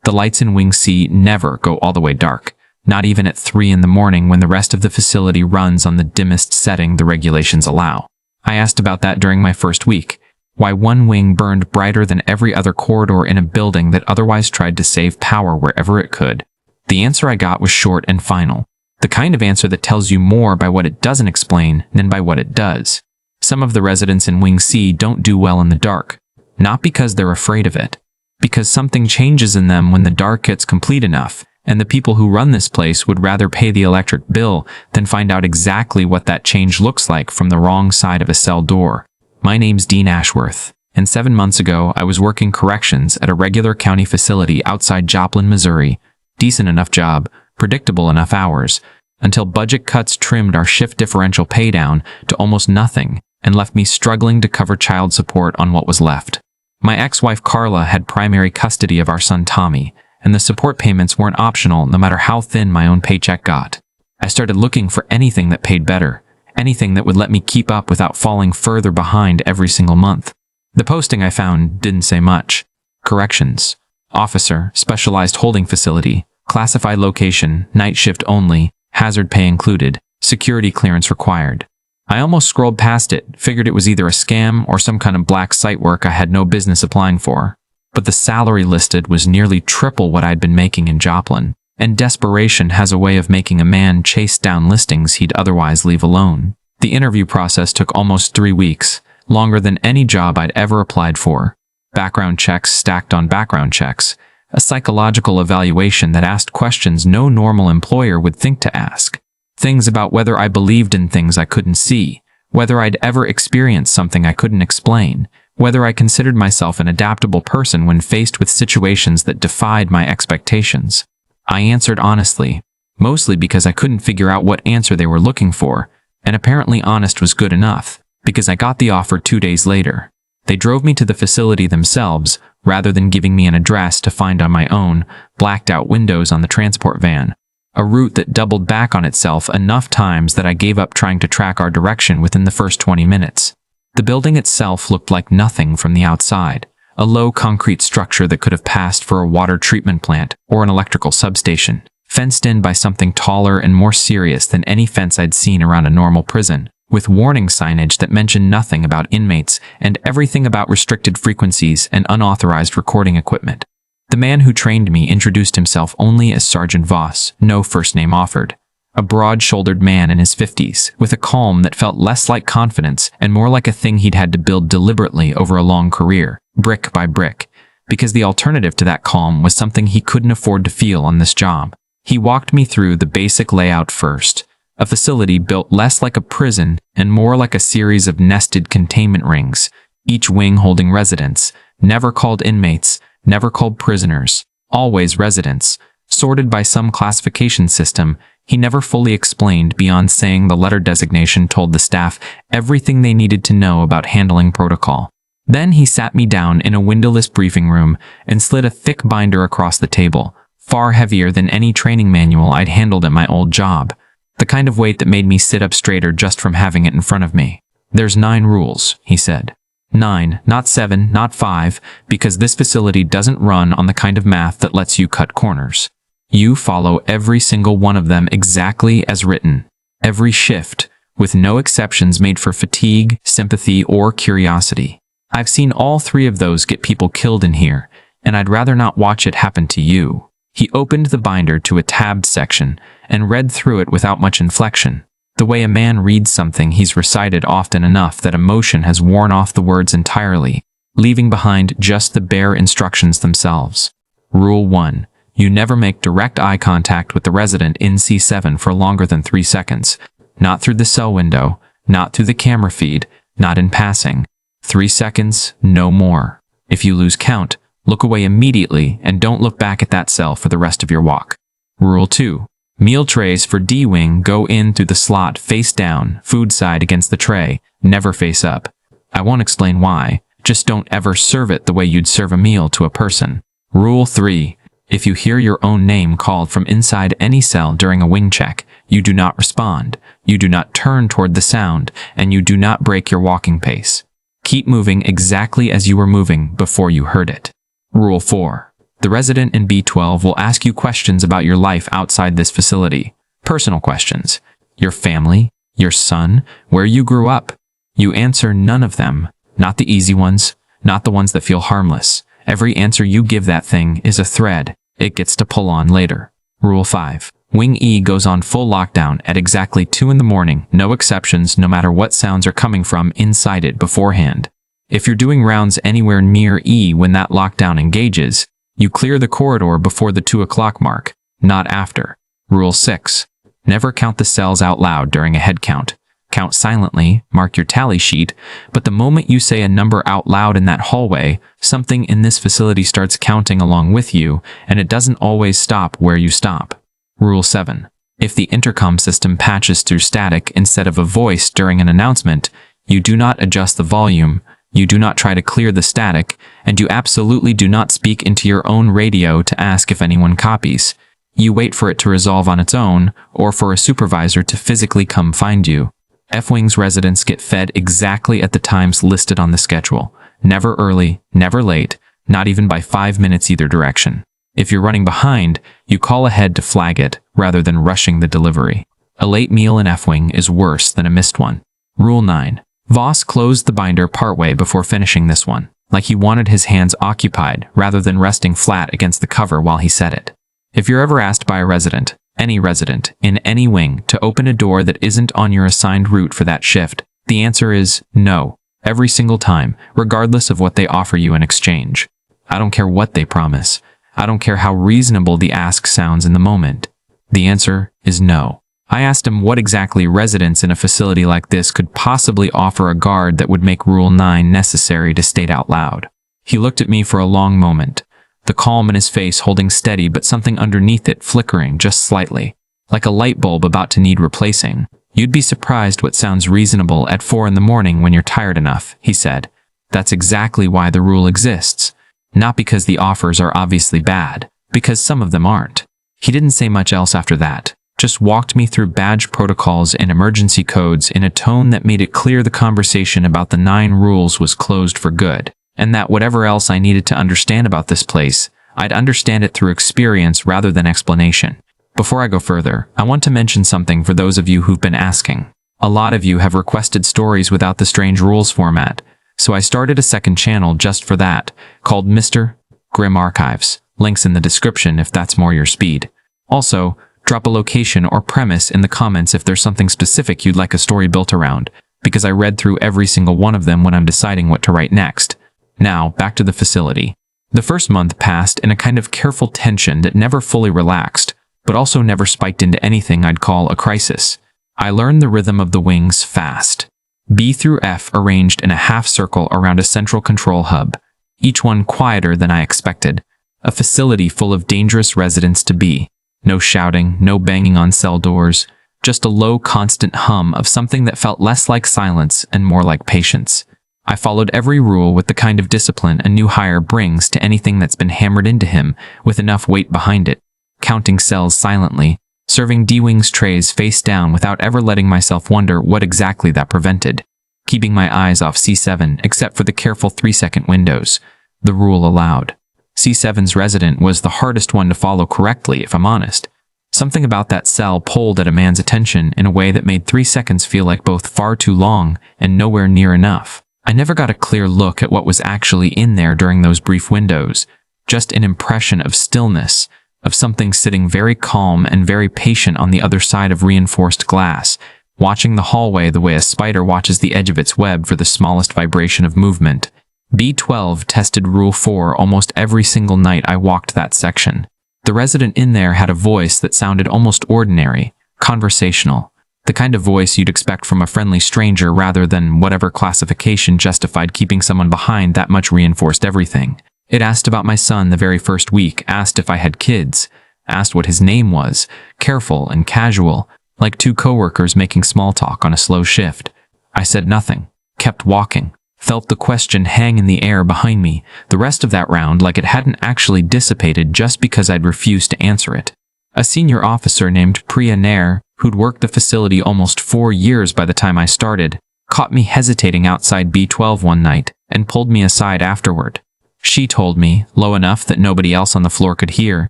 The lights in Wing C never go all the way dark, not even at 3 in the morning when the rest of the facility runs on the dimmest setting the regulations allow. I asked about that during my first week, why one wing burned brighter than every other corridor in a building that otherwise tried to save power wherever it could. The answer I got was short and final. The kind of answer that tells you more by what it doesn't explain than by what it does. Some of the residents in Wing C don't do well in the dark, not because they're afraid of it, because something changes in them when the dark gets complete enough, and the people who run this place would rather pay the electric bill than find out exactly what that change looks like from the wrong side of a cell door. My name's Dean Ashworth, and 7 months ago I was working corrections at a regular county facility outside Joplin, Missouri. Decent enough job, predictable enough hours, until budget cuts trimmed our shift differential pay down to almost nothing and left me struggling to cover child support on what was left. My ex-wife Carla had primary custody of our son Tommy, and the support payments weren't optional no matter how thin my own paycheck got. I started looking for anything that paid better, anything that would let me keep up without falling further behind every single month. The posting I found didn't say much. Corrections. Officer, specialized holding facility, classified location, night shift only, hazard pay included, security clearance required. I almost scrolled past it, figured it was either a scam or some kind of black site work I had no business applying for. But the salary listed was nearly triple what I'd been making in Joplin, and desperation has a way of making a man chase down listings he'd otherwise leave alone. The interview process took almost 3 weeks, longer than any job I'd ever applied for. Background checks stacked on background checks, a psychological evaluation that asked questions no normal employer would think to ask. Things about whether I believed in things I couldn't see, whether I'd ever experienced something I couldn't explain, whether I considered myself an adaptable person when faced with situations that defied my expectations. I answered honestly, mostly because I couldn't figure out what answer they were looking for, and apparently honest was good enough, because I got the offer 2 days later. They drove me to the facility themselves, rather than giving me an address to find on my own, blacked out windows on the transport van. A route that doubled back on itself enough times that I gave up trying to track our direction within the first 20 minutes. The building itself looked like nothing from the outside, a low concrete structure that could have passed for a water treatment plant or an electrical substation, fenced in by something taller and more serious than any fence I'd seen around a normal prison, with warning signage that mentioned nothing about inmates and everything about restricted frequencies and unauthorized recording equipment. The man who trained me introduced himself only as Sergeant Voss, no first name offered. A broad-shouldered man in his 50s, with a calm that felt less like confidence and more like a thing he'd had to build deliberately over a long career, brick by brick, because the alternative to that calm was something he couldn't afford to feel on this job. He walked me through the basic layout first, a facility built less like a prison and more like a series of nested containment rings, each wing holding residents, never called inmates, never called prisoners, always residents, sorted by some classification system he never fully explained beyond saying the letter designation told the staff everything they needed to know about handling protocol. Then he sat me down in a windowless briefing room and slid a thick binder across the table, far heavier than any training manual I'd handled at my old job, the kind of weight that made me sit up straighter just from having it in front of me. "There's 9 rules," he said. 9, not 7, not 5, because this facility doesn't run on the kind of math that lets you cut corners. You follow every single one of them exactly as written. Every shift, with no exceptions made for fatigue, sympathy, or curiosity. I've seen all 3 of those get people killed in here, and I'd rather not watch it happen to you. He opened the binder to a tabbed section and read through it without much inflection. The way a man reads something he's recited often enough that emotion has worn off the words entirely, leaving behind just the bare instructions themselves. Rule 1. You never make direct eye contact with the resident in C7 for longer than 3 seconds. Not through the cell window, not through the camera feed, not in passing. 3 seconds, no more. If you lose count, look away immediately and don't look back at that cell for the rest of your walk. Rule 2. Meal trays for D-Wing go in through the slot face down, food side against the tray, never face up. I won't explain why, just don't ever serve it the way you'd serve a meal to a person. Rule 3. If you hear your own name called from inside any cell during a wing check, you do not respond, you do not turn toward the sound, and you do not break your walking pace. Keep moving exactly as you were moving before you heard it. Rule 4. The resident in B12 will ask you questions about your life outside this facility. Personal questions. Your family, your son, where you grew up. You answer none of them. Not the easy ones, not the ones that feel harmless. Every answer you give that thing is a thread it gets to pull on later. Rule 5. Wing E goes on full lockdown at exactly 2 in the morning, no exceptions, no matter what sounds are coming from inside it beforehand. If you're doing rounds anywhere near E when that lockdown engages, you clear the corridor before the 2 o'clock mark, not after. Rule 6. Never count the cells out loud during a head count. Count silently, mark your tally sheet, but the moment you say a number out loud in that hallway, something in this facility starts counting along with you, and it doesn't always stop where you stop. Rule 7. If the intercom system patches through static instead of a voice during an announcement, you do not adjust the volume, you do not try to clear the static, and you absolutely do not speak into your own radio to ask if anyone copies. You wait for it to resolve on its own, or for a supervisor to physically come find you. F-Wing's residents get fed exactly at the times listed on the schedule. Never early, never late, not even by 5 minutes either direction. If you're running behind, you call ahead to flag it, rather than rushing the delivery. A late meal in F-Wing is worse than a missed one. Rule 9. Voss closed the binder partway before finishing this one, like he wanted his hands occupied rather than resting flat against the cover while he said it. If you're ever asked by a resident, any resident, in any wing, to open a door that isn't on your assigned route for that shift, the answer is no, every single time, regardless of what they offer you in exchange. I don't care what they promise. I don't care how reasonable the ask sounds in the moment. The answer is no. I asked him what exactly residents in a facility like this could possibly offer a guard that would make Rule 9 necessary to state out loud. He looked at me for a long moment, the calm in his face holding steady but something underneath it flickering just slightly, like a light bulb about to need replacing. You'd be surprised what sounds reasonable at 4 in the morning when you're tired enough, he said. That's exactly why the rule exists. Not because the offers are obviously bad, because some of them aren't. He didn't say much else after that, just walked me through badge protocols and emergency codes in a tone that made it clear the conversation about the 9 rules was closed for good, and that whatever else I needed to understand about this place, I'd understand it through experience rather than explanation. Before I go further, I want to mention something for those of you who've been asking. A lot of you have requested stories without the strange rules format, so I started a second channel just for that, called Mr. Grim Archives. Links in the description if that's more your speed. Also, drop a location or premise in the comments if there's something specific you'd like a story built around, because I read through every single one of them when I'm deciding what to write next. Now, back to the facility. The first month passed in a kind of careful tension that never fully relaxed, but also never spiked into anything I'd call a crisis. I learned the rhythm of the wings fast. B through F arranged in a half circle around a central control hub, each one quieter than I expected. A facility full of dangerous residents to be. No shouting, no banging on cell doors, just a low constant hum of something that felt less like silence and more like patience. I followed every rule with the kind of discipline a new hire brings to anything that's been hammered into him with enough weight behind it, counting cells silently, serving D-Wings trays face down without ever letting myself wonder what exactly that prevented, keeping my eyes off C7 except for the careful 3-second windows, the rule allowed. C7's resident was the hardest one to follow correctly, if I'm honest. Something about that cell pulled at a man's attention in a way that made 3 seconds feel like both far too long and nowhere near enough. I never got a clear look at what was actually in there during those brief windows, just an impression of stillness, of something sitting very calm and very patient on the other side of reinforced glass, watching the hallway the way a spider watches the edge of its web for the smallest vibration of movement. B12 tested Rule 4 almost every single night I walked that section. The resident in there had a voice that sounded almost ordinary, conversational, the kind of voice you'd expect from a friendly stranger rather than whatever classification justified keeping someone behind that much reinforced everything. It asked about my son the very first week, asked if I had kids, asked what his name was, careful and casual, like 2 coworkers making small talk on a slow shift. I said nothing, kept walking. Felt the question hang in the air behind me, the rest of that round like it hadn't actually dissipated just because I'd refused to answer it. A senior officer named Priya Nair, who'd worked the facility almost 4 years by the time I started, caught me hesitating outside B12 one night and pulled me aside afterward. She told me, low enough that nobody else on the floor could hear,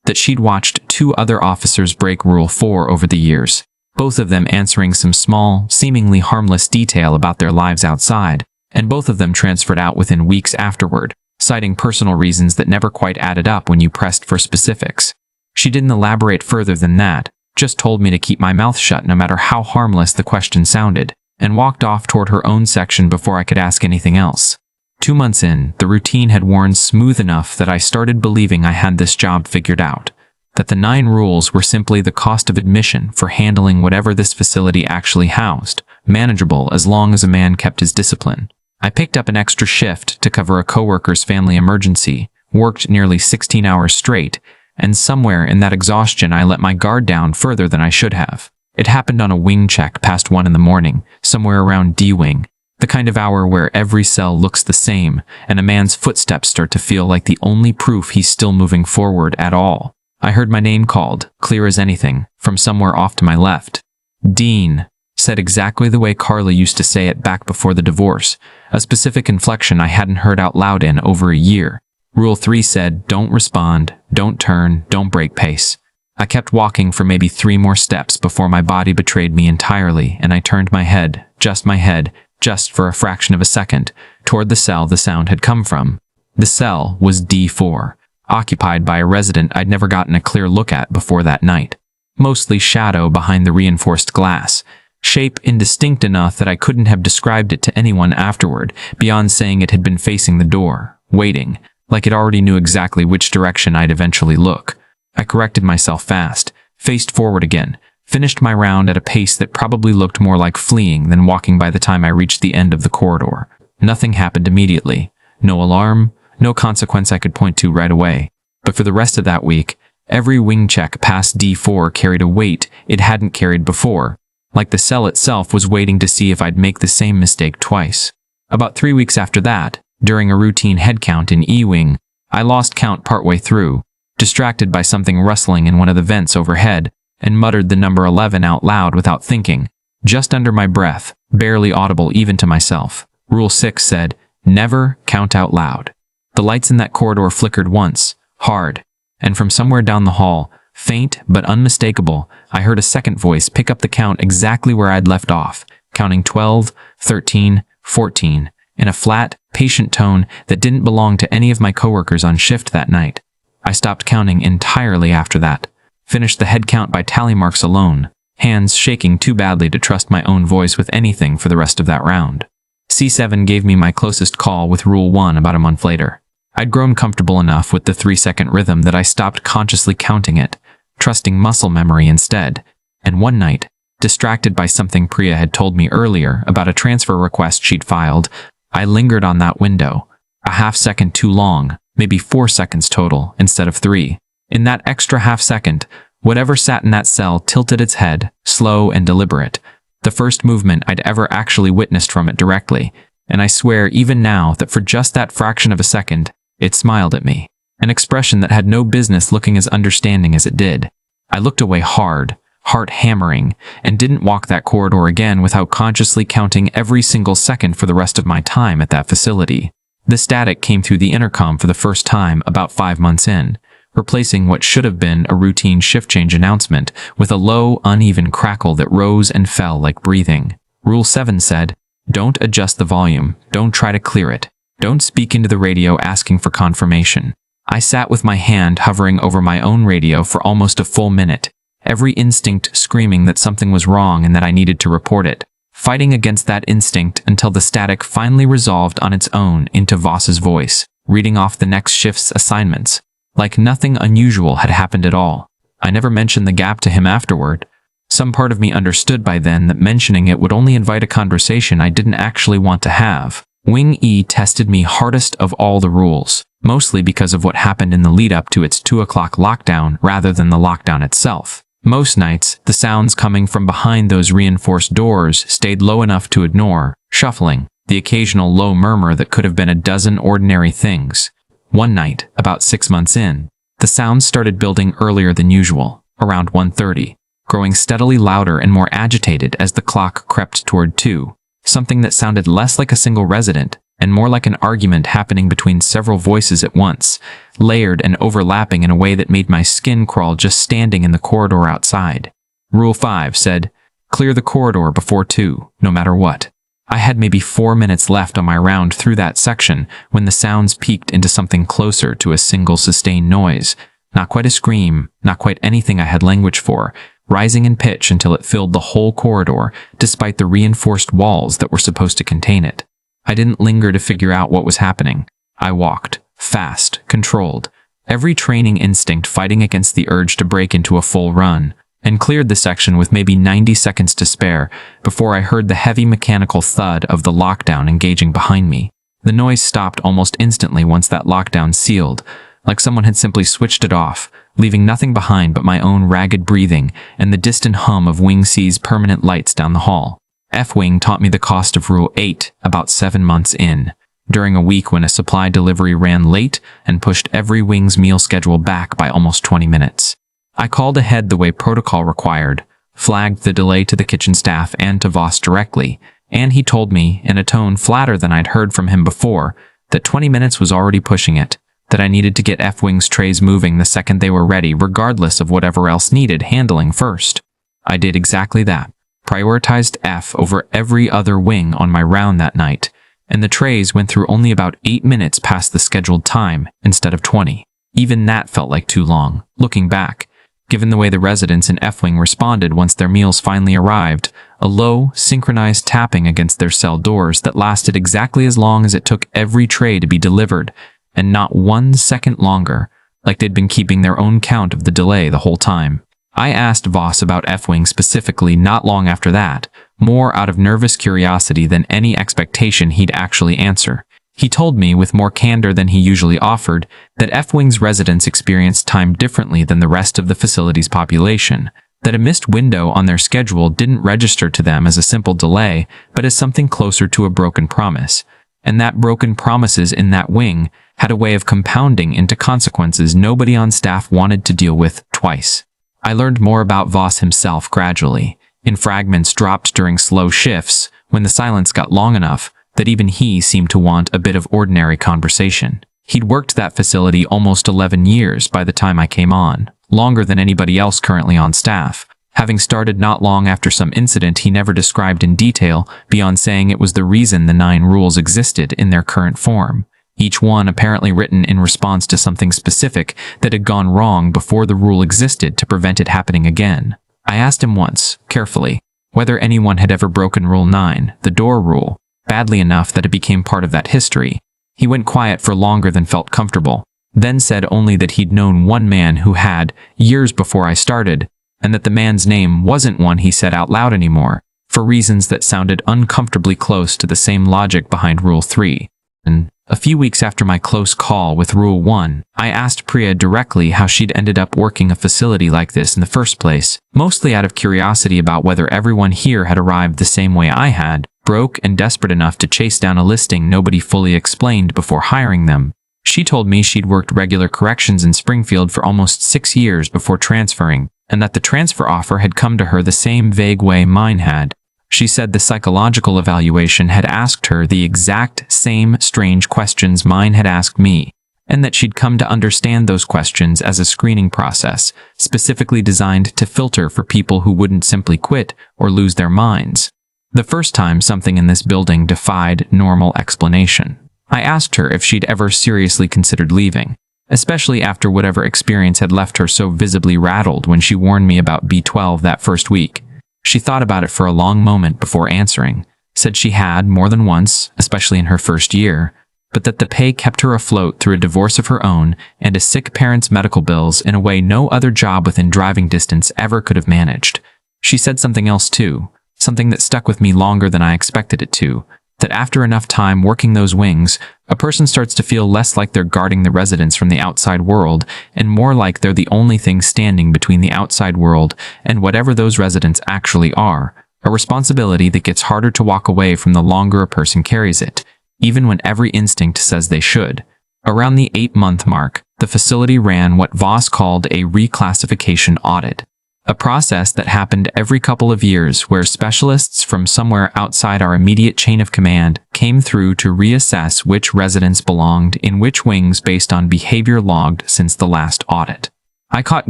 that she'd watched 2 other officers break Rule 4 over the years, both of them answering some small, seemingly harmless detail about their lives outside, and both of them transferred out within weeks afterward, citing personal reasons that never quite added up when you pressed for specifics. She didn't elaborate further than that, just told me to keep my mouth shut no matter how harmless the question sounded, and walked off toward her own section before I could ask anything else. 2 months in, the routine had worn smooth enough that I started believing I had this job figured out, that the 9 rules were simply the cost of admission for handling whatever this facility actually housed, manageable as long as a man kept his discipline. I picked up an extra shift to cover a coworker's family emergency, worked nearly 16 hours straight, and somewhere in that exhaustion I let my guard down further than I should have. It happened on a wing check past 1 in the morning, somewhere around D-wing, the kind of hour where every cell looks the same, and a man's footsteps start to feel like the only proof he's still moving forward at all. I heard my name called, clear as anything, from somewhere off to my left. Dean, said exactly the way Carla used to say it back before the divorce, a specific inflection I hadn't heard out loud in over a year. Rule 3 said, don't respond, don't turn, don't break pace. I kept walking for maybe 3 more steps before my body betrayed me entirely, and I turned my head, just for a fraction of a second, toward the cell the sound had come from. The cell was D4, occupied by a resident I'd never gotten a clear look at before that night. Mostly shadow behind the reinforced glass, shape indistinct enough that I couldn't have described it to anyone afterward, beyond saying it had been facing the door, waiting, like it already knew exactly which direction I'd eventually look. I corrected myself fast, faced forward again, finished my round at a pace that probably looked more like fleeing than walking by the time I reached the end of the corridor. Nothing happened immediately. No alarm, no consequence I could point to right away. But for the rest of that week, every wing check past D4 carried a weight it hadn't carried before, like the cell itself was waiting to see if I'd make the same mistake twice. About 3 weeks after that, during a routine head count in E-wing, I lost count partway through, distracted by something rustling in one of the vents overhead, and muttered the number 11 out loud without thinking, just under my breath, barely audible even to myself. Rule 6 said, never count out loud. The lights in that corridor flickered once, hard, and from somewhere down the hall, faint but unmistakable, I heard a second voice pick up the count exactly where I'd left off, counting 12, 13, 14, in a flat, patient tone that didn't belong to any of my coworkers on shift that night. I stopped counting entirely after that. Finished the head count by tally marks alone, hands shaking too badly to trust my own voice with anything for the rest of that round. C7 gave me my closest call with Rule 1 about a month later. I'd grown comfortable enough with the 3-second rhythm that I stopped consciously counting it, trusting muscle memory instead, and one night, distracted by something Priya had told me earlier about a transfer request she'd filed, I lingered on that window, a half second too long, maybe 4 seconds total instead of 3. In that extra half second, whatever sat in that cell tilted its head, slow and deliberate, the first movement I'd ever actually witnessed from it directly, and I swear even now that for just that fraction of a second, it smiled at me, an expression that had no business looking as understanding as it did. I looked away hard, heart hammering, and didn't walk that corridor again without consciously counting every single second for the rest of my time at that facility. The static came through the intercom for the first time about 5 months in, replacing what should have been a routine shift change announcement with a low, uneven crackle that rose and fell like breathing. Rule 7 said, don't adjust the volume, don't try to clear it, don't speak into the radio asking for confirmation. I sat with my hand hovering over my own radio for almost a full minute, every instinct screaming that something was wrong and that I needed to report it, fighting against that instinct until the static finally resolved on its own into Voss's voice, reading off the next shift's assignments. Like nothing unusual had happened at all. I never mentioned the gap to him afterward. Some part of me understood by then that mentioning it would only invite a conversation I didn't actually want to have. Wing E tested me hardest of all the rules, mostly because of what happened in the lead-up to its 2 o'clock lockdown rather than the lockdown itself. Most nights, the sounds coming from behind those reinforced doors stayed low enough to ignore, shuffling, the occasional low murmur that could have been a dozen ordinary things. One night, about 6 months in, the sounds started building earlier than usual, around 1:30, growing steadily louder and more agitated as the clock crept toward 2, something that sounded less like a single resident, and more like an argument happening between several voices at once, layered and overlapping in a way that made my skin crawl just standing in the corridor outside. Rule 5 said, "Clear the corridor before 2, no matter what." I had maybe 4 minutes left on my round through that section when the sounds peaked into something closer to a single sustained noise. Not quite a scream, not quite anything I had language for, rising in pitch until it filled the whole corridor, despite the reinforced walls that were supposed to contain it. I didn't linger to figure out what was happening. I walked, fast, controlled, every training instinct fighting against the urge to break into a full run, and cleared the section with maybe 90 seconds to spare before I heard the heavy mechanical thud of the lockdown engaging behind me. The noise stopped almost instantly once that lockdown sealed, like someone had simply switched it off, leaving nothing behind but my own ragged breathing and the distant hum of Wing C's permanent lights down the hall. F-Wing taught me the cost of Rule 8 about 7 months in, during a week when a supply delivery ran late and pushed every Wing's meal schedule back by almost 20 minutes. I called ahead the way protocol required, flagged the delay to the kitchen staff and to Voss directly, and he told me, in a tone flatter than I'd heard from him before, that 20 minutes was already pushing it, that I needed to get F-Wing's trays moving the second they were ready regardless of whatever else needed handling first. I did exactly that, prioritized F over every other wing on my round that night, and the trays went through only about 8 minutes past the scheduled time instead of 20. Even that felt like too long, looking back, given the way the residents in F-Wing responded once their meals finally arrived, a low, synchronized tapping against their cell doors that lasted exactly as long as it took every tray to be delivered, and not 1 second longer, like they'd been keeping their own count of the delay the whole time. I asked Voss about F-Wing specifically not long after that, more out of nervous curiosity than any expectation he'd actually answer. He told me, with more candor than he usually offered, that F-Wing's residents experienced time differently than the rest of the facility's population, that a missed window on their schedule didn't register to them as a simple delay, but as something closer to a broken promise, and that broken promises in that wing had a way of compounding into consequences nobody on staff wanted to deal with twice. I learned more about Voss himself gradually, in fragments dropped during slow shifts, when the silence got long enough that even he seemed to want a bit of ordinary conversation. He'd worked that facility almost 11 years by the time I came on, longer than anybody else currently on staff, having started not long after some incident he never described in detail beyond saying it was the reason the 9 rules existed in their current form, each one apparently written in response to something specific that had gone wrong before the rule existed to prevent it happening again. I asked him once, carefully, whether anyone had ever broken Rule 9, the door rule, badly enough that it became part of that history. He went quiet for longer than felt comfortable, then said only that he'd known one man who had, years before I started, and that the man's name wasn't one he said out loud anymore, for reasons that sounded uncomfortably close to the same logic behind Rule 3. And a few weeks after my close call with Rule 1, I asked Priya directly how she'd ended up working a facility like this in the first place, mostly out of curiosity about whether everyone here had arrived the same way I had, broke and desperate enough to chase down a listing nobody fully explained before hiring them. She told me she'd worked regular corrections in Springfield for almost 6 years before transferring, and that the transfer offer had come to her the same vague way mine had. She said the psychological evaluation had asked her the exact same strange questions mine had asked me, and that she'd come to understand those questions as a screening process, specifically designed to filter for people who wouldn't simply quit or lose their minds. The first time something in this building defied normal explanation. I asked her if she'd ever seriously considered leaving, especially after whatever experience had left her so visibly rattled when she warned me about B12 that first week. She thought about it for a long moment before answering, said she had more than once, especially in her first year, but that the pay kept her afloat through a divorce of her own and a sick parent's medical bills in a way no other job within driving distance ever could have managed. She said something else too, something that stuck with me longer than I expected it to, that after enough time working those wings, a person starts to feel less like they're guarding the residents from the outside world and more like they're the only thing standing between the outside world and whatever those residents actually are, a responsibility that gets harder to walk away from the longer a person carries it, even when every instinct says they should. Around the 8-month mark, the facility ran what Voss called a reclassification audit. A process that happened every couple of years where specialists from somewhere outside our immediate chain of command came through to reassess which residents belonged in which wings based on behavior logged since the last audit. I caught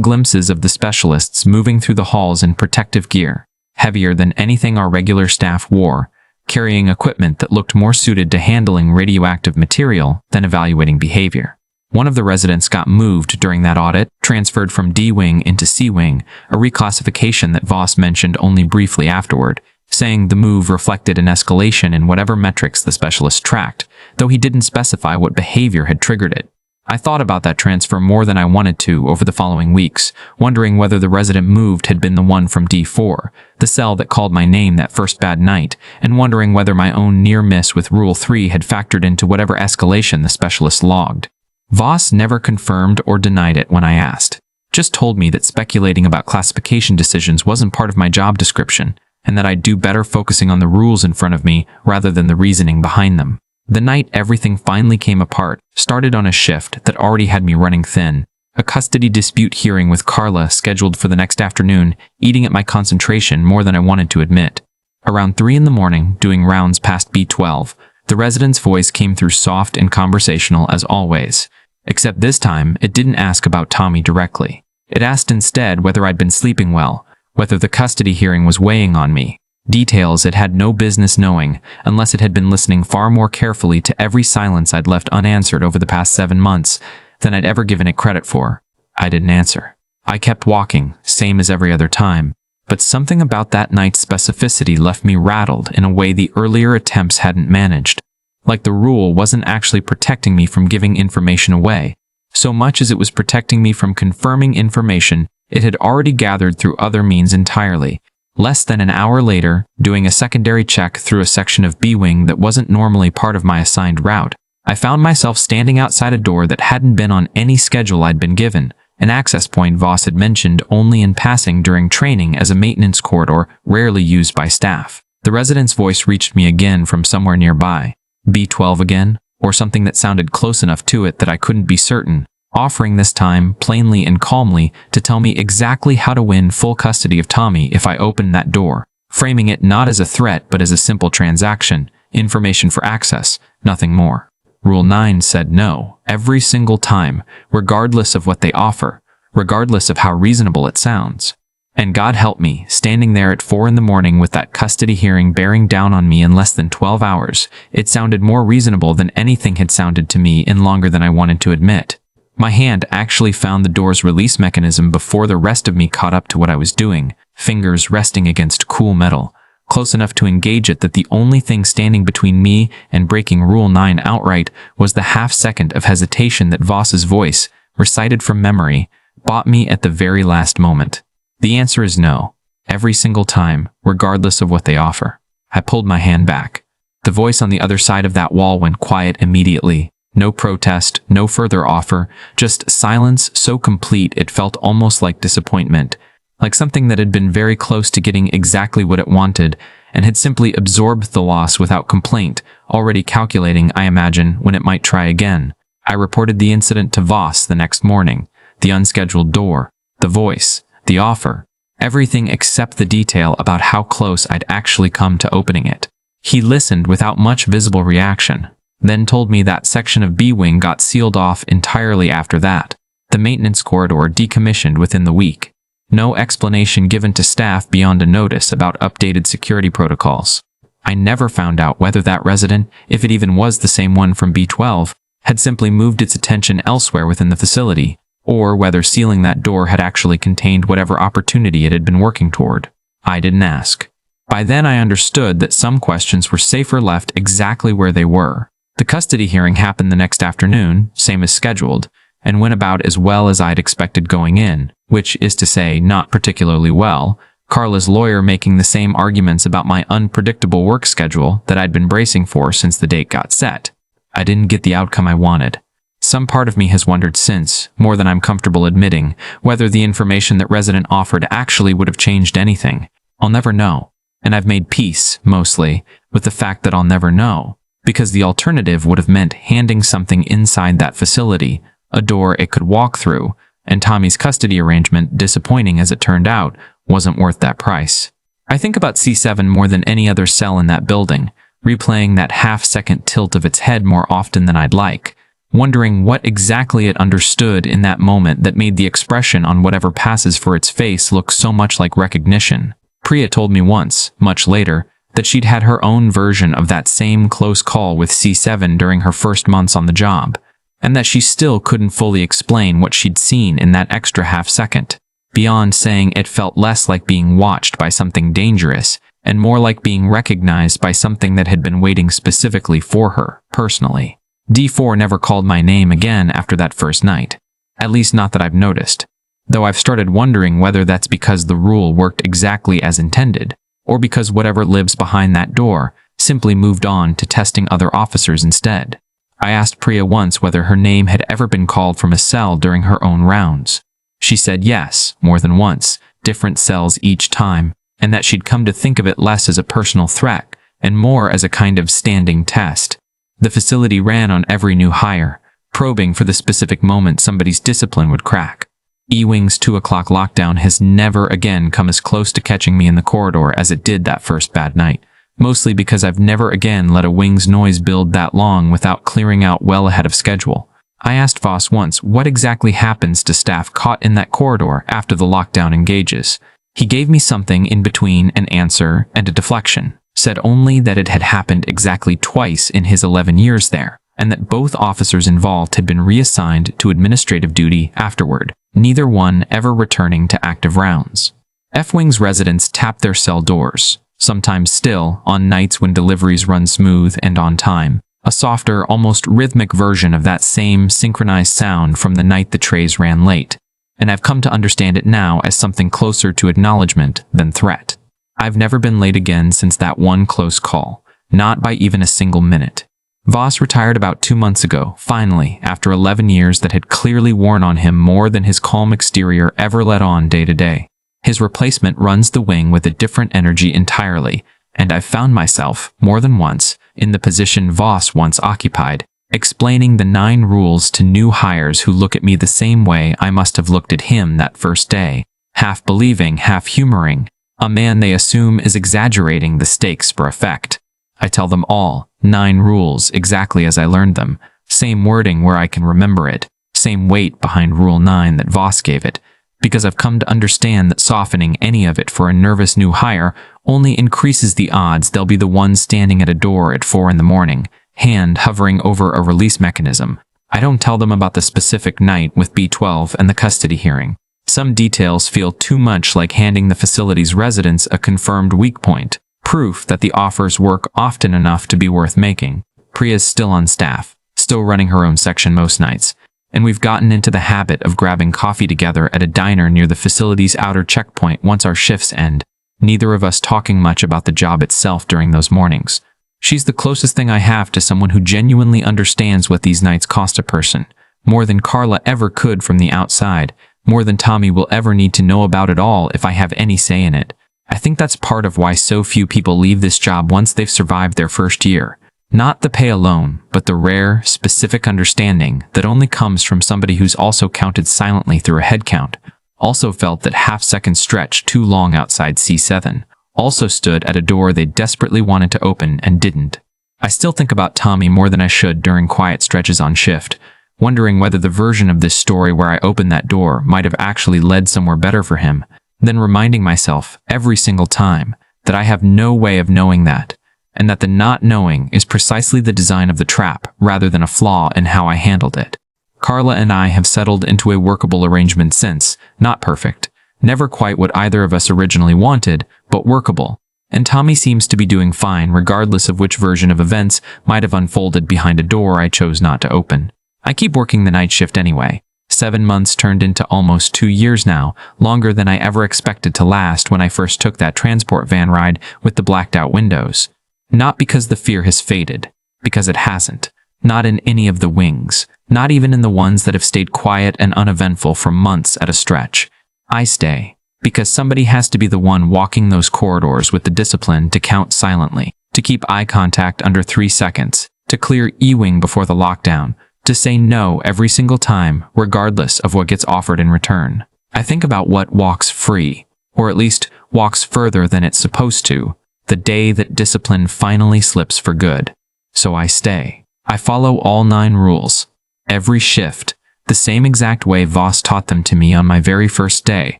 glimpses of the specialists moving through the halls in protective gear, heavier than anything our regular staff wore, carrying equipment that looked more suited to handling radioactive material than evaluating behavior. One of the residents got moved during that audit, transferred from D-Wing into C-Wing, a reclassification that Voss mentioned only briefly afterward, saying the move reflected an escalation in whatever metrics the specialist tracked, though he didn't specify what behavior had triggered it. I thought about that transfer more than I wanted to over the following weeks, wondering whether the resident moved had been the one from D4, the cell that called my name that first bad night, and wondering whether my own near miss with Rule 3 had factored into whatever escalation the specialist logged. Voss never confirmed or denied it when I asked, just told me that speculating about classification decisions wasn't part of my job description, and that I'd do better focusing on the rules in front of me rather than the reasoning behind them. The night everything finally came apart started on a shift that already had me running thin, a custody dispute hearing with Carla scheduled for the next afternoon, eating at my concentration more than I wanted to admit. Around 3 in the morning, doing rounds past B12, the resident's voice came through soft and conversational as always. Except this time, it didn't ask about Tommy directly. It asked instead whether I'd been sleeping well, whether the custody hearing was weighing on me. Details it had no business knowing, unless it had been listening far more carefully to every silence I'd left unanswered over the past 7 months than I'd ever given it credit for. I didn't answer. I kept walking, same as every other time, but something about that night's specificity left me rattled in a way the earlier attempts hadn't managed. Like the rule wasn't actually protecting me from giving information away, so much as it was protecting me from confirming information it had already gathered through other means entirely. Less than an hour later, doing a secondary check through a section of B-Wing that wasn't normally part of my assigned route, I found myself standing outside a door that hadn't been on any schedule I'd been given, an access point Voss had mentioned only in passing during training as a maintenance corridor rarely used by staff. The resident's voice reached me again from somewhere nearby. B12 again, or something that sounded close enough to it that I couldn't be certain, offering this time, plainly and calmly, to tell me exactly how to win full custody of Tommy if I opened that door, framing it not as a threat but as a simple transaction, information for access, nothing more. Rule 9 said no, every single time, regardless of what they offer, regardless of how reasonable it sounds. And God help me, standing there at 4 in the morning with that custody hearing bearing down on me in less than 12 hours, it sounded more reasonable than anything had sounded to me in longer than I wanted to admit. My hand actually found the door's release mechanism before the rest of me caught up to what I was doing, fingers resting against cool metal, close enough to engage it that the only thing standing between me and breaking Rule 9 outright was the half-second of hesitation that Voss's voice, recited from memory, bought me at the very last moment. The answer is no, every single time, regardless of what they offer. I pulled my hand back. The voice on the other side of that wall went quiet immediately. No protest, no further offer, just silence so complete it felt almost like disappointment, like something that had been very close to getting exactly what it wanted and had simply absorbed the loss without complaint, already calculating, I imagine, when it might try again. I reported the incident to Voss the next morning, the unscheduled door, the voice, the offer, everything except the detail about how close I'd actually come to opening it. He listened without much visible reaction, then told me that section of B-Wing got sealed off entirely after that, the maintenance corridor decommissioned within the week. No explanation given to staff beyond a notice about updated security protocols. I never found out whether that resident, if it even was the same one from B12, had simply moved its attention elsewhere within the facility, or whether sealing that door had actually contained whatever opportunity it had been working toward. I didn't ask. By then I understood that some questions were safer left exactly where they were. The custody hearing happened the next afternoon, same as scheduled, and went about as well as I'd expected going in, which is to say, not particularly well, Carla's lawyer making the same arguments about my unpredictable work schedule that I'd been bracing for since the date got set. I didn't get the outcome I wanted. Some part of me has wondered since, more than I'm comfortable admitting, whether the information that resident offered actually would have changed anything. I'll never know. And I've made peace, mostly, with the fact that I'll never know, because the alternative would have meant handing something inside that facility, a door it could walk through, and Tommy's custody arrangement, disappointing as it turned out, wasn't worth that price. I think about C7 more than any other cell in that building, replaying that half-second tilt of its head more often than I'd like, wondering what exactly it understood in that moment that made the expression on whatever passes for its face look so much like recognition. Priya told me once, much later, that she'd had her own version of that same close call with C7 during her first months on the job, and that she still couldn't fully explain what she'd seen in that extra half-second, beyond saying it felt less like being watched by something dangerous and more like being recognized by something that had been waiting specifically for her, personally. D4 never called my name again after that first night, at least not that I've noticed, though I've started wondering whether that's because the rule worked exactly as intended, or because whatever lives behind that door simply moved on to testing other officers instead. I asked Priya once whether her name had ever been called from a cell during her own rounds. She said yes, more than once, different cells each time, and that she'd come to think of it less as a personal threat and more as a kind of standing test. The facility ran on every new hire, probing for the specific moment somebody's discipline would crack. E-Wing's 2 o'clock lockdown has never again come as close to catching me in the corridor as it did that first bad night, mostly because I've never again let a wing's noise build that long without clearing out well ahead of schedule. I asked Voss once what exactly happens to staff caught in that corridor after the lockdown engages. He gave me something in between an answer and a deflection, said only that it had happened exactly twice in his 11 years there, and that both officers involved had been reassigned to administrative duty afterward, neither one ever returning to active rounds. F-Wing's residents tap their cell doors, sometimes still, on nights when deliveries run smooth and on time, a softer, almost rhythmic version of that same synchronized sound from the night the trays ran late, and I've come to understand it now as something closer to acknowledgement than threat. I've never been late again since that one close call, not by even a single minute. Voss retired about 2 months ago, finally, after 11 years that had clearly worn on him more than his calm exterior ever let on day to day. His replacement runs the wing with a different energy entirely, and I've found myself, more than once, in the position Voss once occupied, explaining the 9 rules to new hires who look at me the same way I must have looked at him that first day, half believing, half humoring, a man they assume is exaggerating the stakes for effect. I tell them all, 9 rules exactly as I learned them, same wording where I can remember it, same weight behind Rule 9 that Voss gave it, because I've come to understand that softening any of it for a nervous new hire only increases the odds they'll be the one standing at a door at 4 in the morning, hand hovering over a release mechanism. I don't tell them about the specific night with B12 and the custody hearing. Some details feel too much like handing the facility's residents a confirmed weak point, proof that the offers work often enough to be worth making. Priya's still on staff, still running her own section most nights, and we've gotten into the habit of grabbing coffee together at a diner near the facility's outer checkpoint once our shifts end, neither of us talking much about the job itself during those mornings. She's the closest thing I have to someone who genuinely understands what these nights cost a person, more than Carla ever could from the outside, more than Tommy will ever need to know about it all if I have any say in it. I think that's part of why so few people leave this job once they've survived their first year. Not the pay alone, but the rare, specific understanding that only comes from somebody who's also counted silently through a head count, also felt that half-second stretch too long outside C7, also stood at a door they desperately wanted to open and didn't. I still think about Tommy more than I should during quiet stretches on shift, wondering whether the version of this story where I opened that door might have actually led somewhere better for him, then reminding myself every single time that I have no way of knowing that, and that the not knowing is precisely the design of the trap rather than a flaw in how I handled it. Carla and I have settled into a workable arrangement since, not perfect, never quite what either of us originally wanted, but workable, and Tommy seems to be doing fine regardless of which version of events might have unfolded behind a door I chose not to open. I keep working the night shift anyway. 7 months turned into almost 2 years now, longer than I ever expected to last when I first took that transport van ride with the blacked out windows. Not because the fear has faded, because it hasn't. Not in any of the wings, not even in the ones that have stayed quiet and uneventful for months at a stretch. I stay, because somebody has to be the one walking those corridors with the discipline to count silently, to keep eye contact under 3 seconds, to clear E-Wing before the lockdown, To say no every single time, regardless of what gets offered in return. I think about what walks free, or at least walks further than it's supposed to, the day that discipline finally slips for good. So I stay. I follow all 9 rules. Every shift, the same exact way Voss taught them to me on my very first day.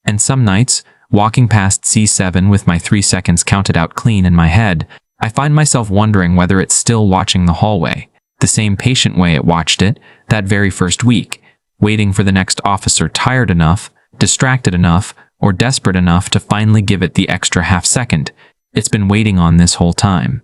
And some nights, walking past C7 with my 3 seconds counted out clean in my head, I find myself wondering whether it's still watching the hallway, the same patient way it watched it that very first week, waiting for the next officer tired enough, distracted enough, or desperate enough to finally give it the extra half second it's been waiting on this whole time.